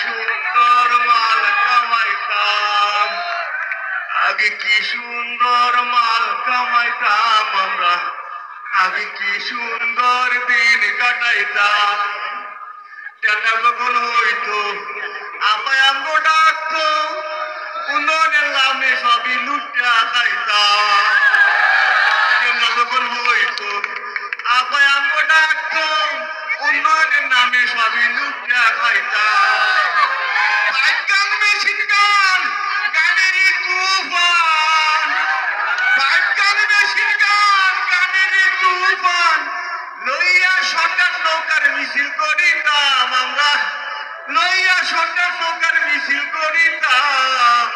সুন্দর মাল কামাইতাম, আগে কি সুন্দর মাল কামাইতাম আমরা, আগে কি সুন্দর দিন কাটাইতাম। টাকা যখন হইতো আপায় আমগো ডাকতো, উন্নয়নের নামে সবই লুটিয়া খাইতাম। টাকা যখন হইতো আপায় আমগো ডাকতো, উন্নয়নের নামে সবই লুটিয়া খাইতাম। গান মেশিন গান গানেরই তুফান, গান মেশিন গান গানেরই তুফান লইয়া সরকার নৌকার মিছিল করিতাম আমরা, লইয়া সরকার নৌকার মিছিল করিতাম।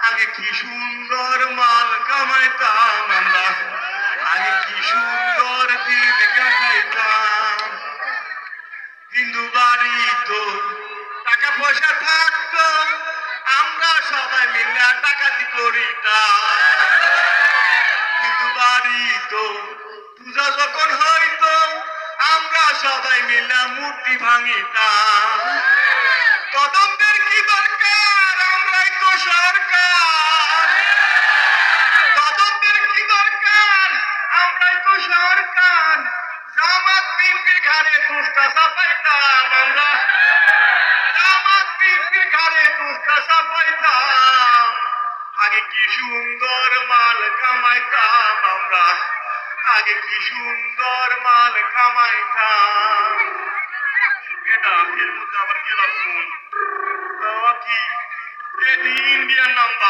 আগে কি সুন্দর মাল কামাইতাম আমরা, আগে কি সুন্দর দিন কাটাইতাম। হিন্দু বাড়ি তো টাকা পয়সা থাকতো, আমরা সবাই মিলে ডাকাতি করিতাম। হিন্দু বাড়ি তো পূজা যখন হইতো, আমরা সবাই মিলে মূর্তি ভাঙিতাম। তদন্তের কি দরকার, আমরাই তো সরকার। তদন্তের কি দরকার, আমরাই তো সরকার। জামাত বিএনপির ঘাড়ে দোষটা চাপাইতাম আমরা, জামাত বিএনপির ঘাড়ে দোষটা চাপাইতাম। আগে কি সুন্দর মাল কামাইতাম আমরা, আগে কি সুন্দর মাল কামাইতাম। এটা এর মধ্যে আবার কি রাখুন কি ইন্ডিয়ান নাম্বার।